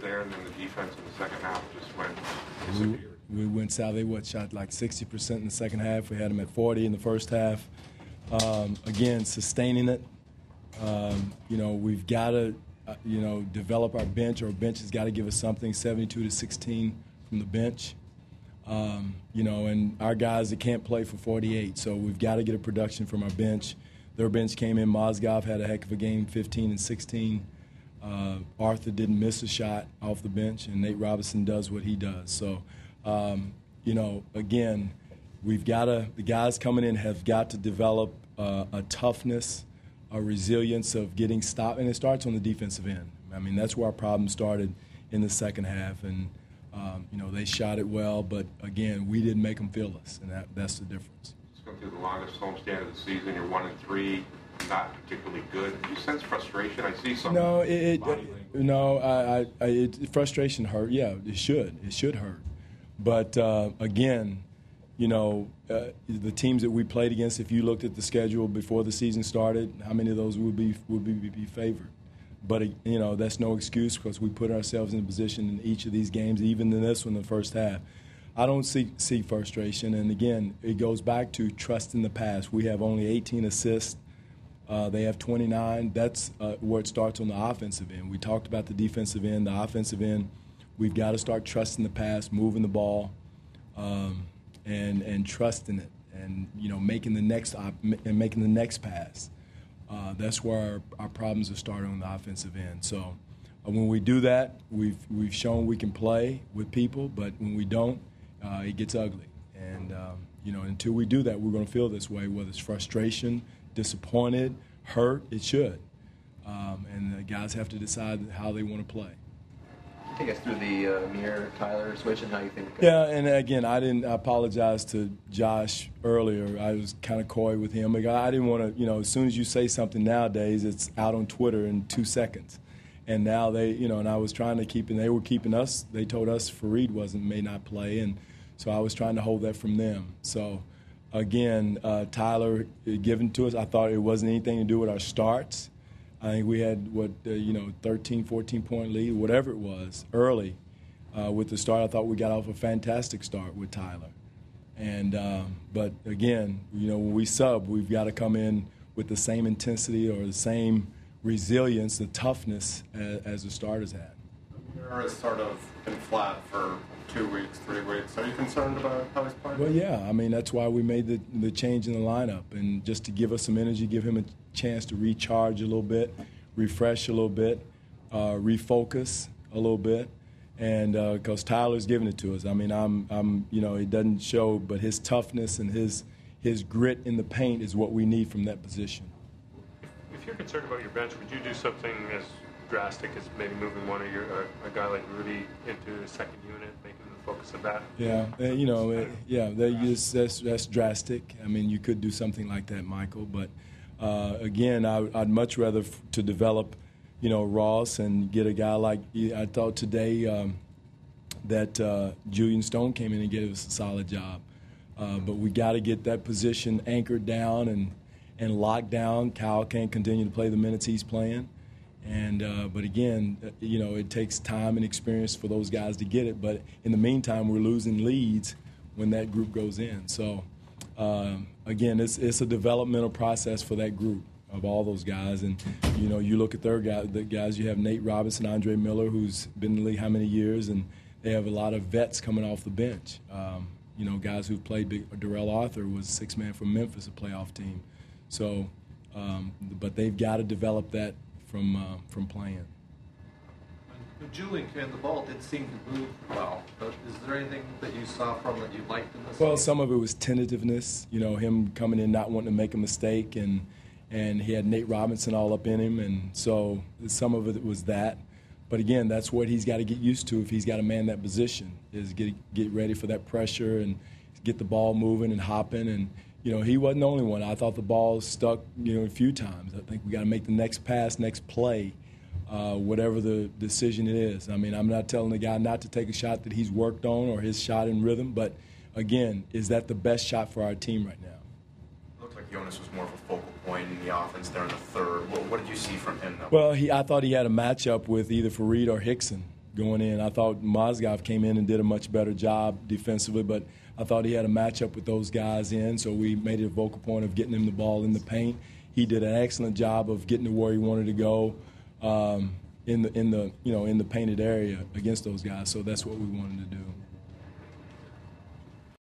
there, and then the defense in the second half just went disappeared. We went south. They shot like 60% in the second half. We had them at 40 in the first half. Again, sustaining it. We've got to, develop our bench. Our bench has got to give us something, 72-16 from the bench. And our guys that can't play for 48, so we've got to get a production from our bench. Their bench came in. Mozgov had a heck of a game, 15 and 16. Arthur didn't miss a shot off the bench, and Nate Robinson does what he does. So, again, the guys coming in have got to develop a toughness, a resilience of getting stopped, and it starts on the defensive end. I mean, that's where our problem started in the second half, and they shot it well, but again, we didn't make them feel us, and that's the difference. It's going through the longest homestand of the season. You're 1-3, not particularly good. Do you sense frustration? I see some. Frustration hurt. Yeah, it should hurt, but again. The teams that we played against, if you looked at the schedule before the season started, how many of those would be favored? But, that's no excuse because we put ourselves in a position in each of these games, even in this one, the first half. I don't see frustration. And, again, it goes back to trust in the pass. We have only 18 assists. They have 29. That's where it starts on the offensive end. We talked about the defensive end. The offensive end, we've got to start trusting the pass, moving the ball. And trusting it, and making the next pass. That's where our problems are starting on the offensive end. So when we do that, we've shown we can play with people, but when we don't, it gets ugly. And until we do that, we're going to feel this way. Whether it's frustration, disappointed, hurt, it should. And the guys have to decide how they want to play. Take us through the Amir-Tyler switch and how you think. Yeah, and again, I apologize to Josh earlier. I was kind of coy with him. I didn't want to, as soon as you say something nowadays, it's out on Twitter in 2 seconds. And now they, and I was trying to keep, and they were keeping us. They told us Fareed may not play, and so I was trying to hold that from them. So, again, Tyler given to us. I thought it wasn't anything to do with our starts. I think we had, 13, 14-point lead, whatever it was, early with the start. I thought we got off a fantastic start with Tyler. And but, again, when we sub, we've got to come in with the same intensity or the same resilience, the toughness as the starters had. Amir has sort of been flat for 2 weeks, 3 weeks. Are you concerned about how he's playing? Well, yeah. I mean, that's why we made the change in the lineup, and just to give us some energy, give him a chance to recharge a little bit, refresh a little bit, refocus a little bit, and because Tyler's giving it to us. I mean, it doesn't show, but his toughness and his grit in the paint is what we need from that position. If you're concerned about your bench, would you do something as drastic as maybe moving a guy like Rudy into the second unit, making him the focus of that? Yeah, that's drastic. I mean, you could do something like that, Michael, but again, I'd much rather to develop, Ross and get a guy like I thought today that Julian Stone came in and gave us a solid job. But we got to get that position anchored down and locked down. Kyle can't continue to play the minutes he's playing. But again, it takes time and experience for those guys to get it. But in the meantime, we're losing leads when that group goes in. So, again, it's a developmental process for that group of all those guys. And, you look at the guys, you have Nate Robinson, Andre Miller, who's been in the league how many years, and they have a lot of vets coming off the bench. Guys who've played Darrell Arthur was a six-man from Memphis, a playoff team. So, but they've got to develop that from playing. When Julian came in, the ball did seem to move well, but is there anything that you saw from that you liked in this? Well, some of it was tentativeness, him coming in not wanting to make a mistake, and he had Nate Robinson all up in him, and so some of it was that. But again, that's what he's got to get used to if he's got to man that position, is get ready for that pressure and get the ball moving and hopping. And he wasn't the only one. I thought the ball stuck, a few times. I think we got to make the next pass, next play, whatever the decision it is. I mean, I'm not telling the guy not to take a shot that he's worked on or his shot in rhythm, but again, is that the best shot for our team right now? It looked like Jonas was more of a focal point in the offense there in the third. What did you see from him, though? Well, I thought he had a matchup with either Fareed or Hickson going in. I thought Mozgov came in and did a much better job defensively, but I thought he had a matchup with those guys in, so we made it a vocal point of getting him the ball in the paint. He did an excellent job of getting to where he wanted to go in the painted area against those guys. So that's what we wanted to do.